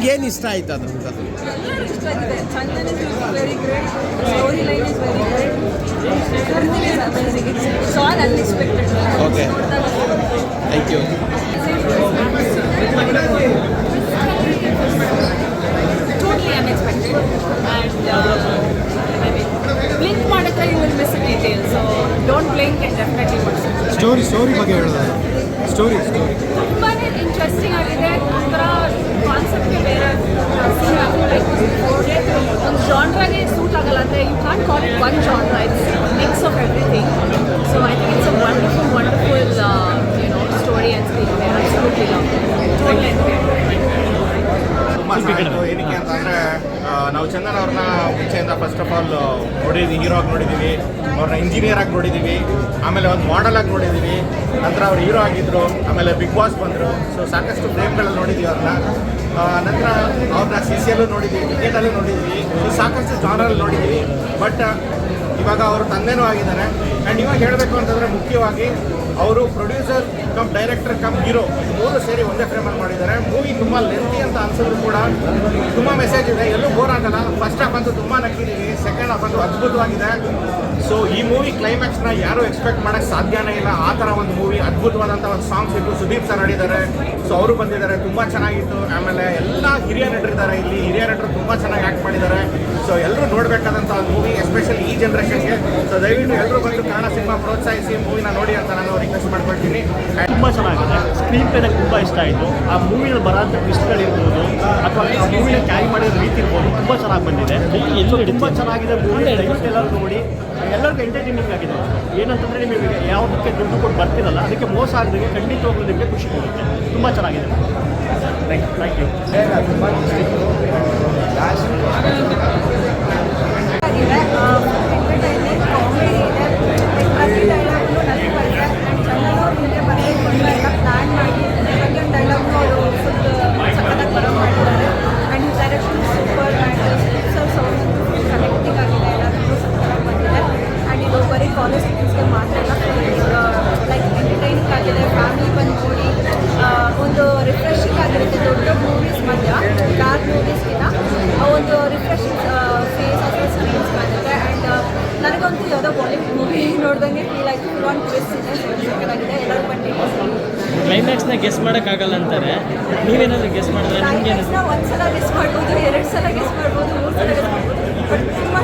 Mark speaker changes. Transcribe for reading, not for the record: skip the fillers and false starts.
Speaker 1: ನಿಮ್ಗೆ ಏನು ಇಷ್ಟ ಆಯ್ತು ಅದು?
Speaker 2: ಎಲ್ಲರೂ ಇಷ್ಟ ಆಗಿದೆ. Chandan is very great, story line is very great, everything is amazing. It's all unexpected.
Speaker 1: Okay, thank you.
Speaker 2: Totally unexpected, and blink ಮಾಡಿದ್ರೆ you will miss a detail, so don't blink and definitely watch it.
Speaker 3: Story ಬಗ್ಗೆ ಹೇಳೋದು. Story
Speaker 2: ತುಂಬಾನೇ interesting ಆಗಿದೆ. ಒಂಥರ ಕಾನ್ಸೆಪ್ಟೇ ಬೇರೆ. ಒಂದು ಜಾನ್ರಾಗೆ suit ಆಗಲ್ಲ ಅಂದರೆ you can call it one genre, it's mix of everything. So I think it's a wonderful story and screen play. Absolutely love
Speaker 4: ಏನಕ್ಕೆ ಅಂತಂದರೆ ನಾವು ಚಂದನ್ ಅವ್ರನ್ನ ಮುಂಚೆಯಿಂದ ಫಸ್ಟ್ ಆಫ್ ಆಲ್ ನೋಡಿದ್ದೀವಿ, ಹೀರೋ ಆಗಿ ನೋಡಿದ್ದೀವಿ, ಅವ್ರನ್ನ ಇಂಜಿನಿಯರ್ ಆಗಿ ನೋಡಿದ್ದೀವಿ, ಆಮೇಲೆ ಒಂದು ಮಾಡೆಲ್ ಆಗಿ ನೋಡಿದ್ದೀವಿ, ನಂತರ ಅವ್ರು ಹೀರೋ ಆಗಿದ್ದರು, ಆಮೇಲೆ ಬಿಗ್ ಬಾಸ್ ಬಂದರು. ಸೊ ಸಾಕಷ್ಟು ಫ್ರೇಮ್ಗಳಲ್ಲಿ ನೋಡಿದ್ದೀವಿ ಅವ್ರನ್ನ. ನಂತರ ಅವ್ರನ್ನ CCLಲ್ಲೂ ನೋಡಿದ್ದೀವಿ, ಕ್ರಿಕೆಟಲ್ಲೂ ನೋಡಿದ್ದೀವಿ, ಸಾಕಷ್ಟು ಜಾನರಲ್ಲಿ ನೋಡಿದ್ದೀವಿ. ಬಟ್ ಇವಾಗ ಅವರು ತಂದೆನೂ ಆಗಿದ್ದಾರೆ. ಆ್ಯಂಡ್ ಇವಾಗ ಹೇಳಬೇಕು ಅಂತಂದರೆ ಮುಖ್ಯವಾಗಿ ಅವರು producer come director come hero ಮೂರು ಸೇರಿ ಒಂದೇ ಫ್ರೇಮಲ್ಲಿ ಮಾಡಿದ್ದಾರೆ. ಮೂವಿ ತುಂಬ ಲೆಂತಿ ಅಂತ ಅನ್ಸಿದ್ರು ಕೂಡ ತುಂಬ ಮೆಸೇಜ್ ಇದೆ, ಎಲ್ಲೂ ಬೋರ್ ಆಗಲ್ಲ. ಫಸ್ಟ್ ಹಾಫ್ ಅಂತೂ ತುಂಬ ನಕ್ಕಿದ್ದೀವಿ, ಸೆಕೆಂಡ್ ಹಾಫ್ ಅಂತೂ ಅದ್ಭುತವಾಗಿದೆ. ಸೊ ಈ ಮೂವಿ ಕ್ಲೈಮ್ಯಾಕ್ಸ್ನ ಯಾರೂ ಎಕ್ಸ್ಪೆಕ್ಟ್ ಮಾಡೋಕ್ಕೆ ಸಾಧ್ಯನೇ ಇಲ್ಲ. ಆ ಥರ ಒಂದು ಮೂವಿ, ಅದ್ಭುತವಾದಂಥ ಒಂದು ಸಾಂಗ್ಸ್ ಇತ್ತು. ಸುದೀಪ್ ಸರ್ ಆಡಿದ್ದಾರೆ, ಸೊ ಅವರು ಬಂದಿದ್ದಾರೆ, ತುಂಬ ಚೆನ್ನಾಗಿತ್ತು. ಆಮೇಲೆ ಎಲ್ಲ ಹಿರಿಯ ನಟರಿದ್ದಾರೆ ಇಲ್ಲಿ, ಹಿರಿಯ ನಟರು ತುಂಬ ಚೆನ್ನಾಗಿ ಆ್ಯಕ್ಟ್ ಮಾಡಿದ್ದಾರೆ. ಸೊ ಎಲ್ಲರೂ ನೋಡಬೇಕಾದಂಥ ಒಂದು ಮೂವಿ, ಎಸ್ಪೆಷಲಿ ಈ ಜನ್ರೇಷನ್ಗೆ. ಸೊ ದಯವಿಟ್ಟು ಎಲ್ಲರೂ ಬಂದು ಕನ್ನಡ ಸಿನಿಮಾ ಪ್ರೋತ್ಸಾಹಿಸಿ ಮೂವಿನ ನೋಡಿ ಅಂತ ನಾನು ರಿಕ್ವೆಸ್ಟ್ ಮಾಡ್ಕೊಳ್ತೀನಿ.
Speaker 5: ತುಂಬ ಚೆನ್ನಾಗಿದೆ. ಸ್ಕ್ರೀನ್ ಪ್ಲೇ ನಂಗೆ ತುಂಬ ಇಷ್ಟ ಆಯಿತು. ಆ ಮೂವಿಯಲ್ಲಿ ಬರೋಂಥ ಟ್ವಿಸ್ಟ್ಗಳಿರ್ಬೋದು ಅಥವಾ ಆ ಮೂವಿನ ಕ್ಯಾರಿ ಮಾಡಿರೋ ರೀತಿ ಇರ್ಬೋದು, ತುಂಬ ಚೆನ್ನಾಗಿ ಬಂದಿದೆ. ತುಂಬ ಚೆನ್ನಾಗಿದೆ ಮೂವಿ. ದಯವಿಟ್ಟು ಎಲ್ಲರೂ ನೋಡಿ, ಎಲ್ಲರಿಗೂ ಎಂಟರ್ಟೈನಿಂಗ್ ಆಗಿದೆ. ಏನಂತಂದರೆ ನಿಮಗೆ ಯಾವುದಕ್ಕೆ ದುಡ್ಡು ಕೊಟ್ಟು ಬರ್ತಿರಲ್ಲ, ಅದಕ್ಕೆ ಮೋಸ ಆಗದಂಗೆ ಖಂಡಿತವಾಗ್ಲೂ ನಿಮಗೆ ಖುಷಿ ಕೊಡುತ್ತೆ. ತುಂಬ ಚೆನ್ನಾಗಿದೆ. Thank you.
Speaker 2: ಎಂಟರ್ಟೈನ್ಮೆಂಟ್ ಕಾಮಿಡಿ ಇದೆ. ಪ್ರತಿ ಡೈಲಾಗ್ನು ನನಗೆ ಬರುತ್ತೆ. ಆ್ಯಂಡ್ ಚಂದನ್ ಅವ್ರು ಹಿಂಗೆ ಬರಬೇಕು ಅಂತ ಎಲ್ಲ ಪ್ಲ್ಯಾನ್ ಮಾಡಿ ಪ್ರತಿಯೊಂದು ಡೈಲಾಗ್ನು ಅವರು ಫುಲ್ ಸಖತ್ತಾಗಿ ಬರೋ ಮಾಡಿದ್ದಾರೆ. ಆ್ಯಂಡ್ ಈ direction super. And sound connecting ಆಗಿದೆ, ಎಲ್ಲರಿಗೂ ಸಖತ್ತಾಗಿ ಬಂದಿದೆ. ಆ್ಯಂಡ್ ಇದು ಬರೀ ಕಾಲೇಜ್ ಸ್ಟೂಡೆಂಟ್ಸ್ಗೆ ಮಾತ್ರ ಇಲ್ಲ, ಲೈಕ್ ಎಂಟರ್ಟೈನಿಂಗ್ ಆಗಿದೆ. ಫ್ಯಾಮಿಲಿ ಬಂದು ನೋಡಿ ಒಂದು ರಿಫ್ರೆಶಿಂಗ್ ಆಗಿರುತ್ತೆ. ದೊಡ್ಡ ಮೂವೀಸ್ ಮಧ್ಯ ಡಾರ್ಕ್ ಮೂವೀಸ್ಗಿಂತ ಒಂದು ರಿಫ್ರೆಶಿಂಗ್ ಫೇಸ್ ಅಥವಾ ಸ್ಕ್ರೀನ್ಸ್ ಬಂದಿದೆ. ಆ್ಯಂಡ್ ನನಗಂತೂ ಯಾವುದೋ ಬಾಲಿವುಡ್ ಮೂವಿ ನೋಡ್ದಂಗೆ ಫೀಲ್ ಆಯಿತು. ಒಂದು ಟ್ವಿಸ್ಟ್ ಇದೆ, ಸೆಕೆಂಡಾಗಿದೆ. ಎಲ್ಲರೂ ಬಂದು
Speaker 6: ಕ್ಲೈಮ್ಯಾಕ್ಸ್ನ ಗೆಸ್ ಮಾಡೋಕ್ಕಾಗಲ್ಲ ಅಂತಾರೆ. ನೀವೇನಾದರೂ ಗೆಸ್ ಮಾಡಿದ್ರೆ ನಿಮಗೆ
Speaker 2: ಒಂದು ಸಲ ಗೆಸ್ ಮಾಡ್ಬೋದು, 2 ಸಲ ಗೆಸ್ ಮಾಡ್ಬೋದು, 3 ಸಲ ಗೆಸ್ ಮಾಡ್ಬೋದು. ಬಟ್ ತುಂಬ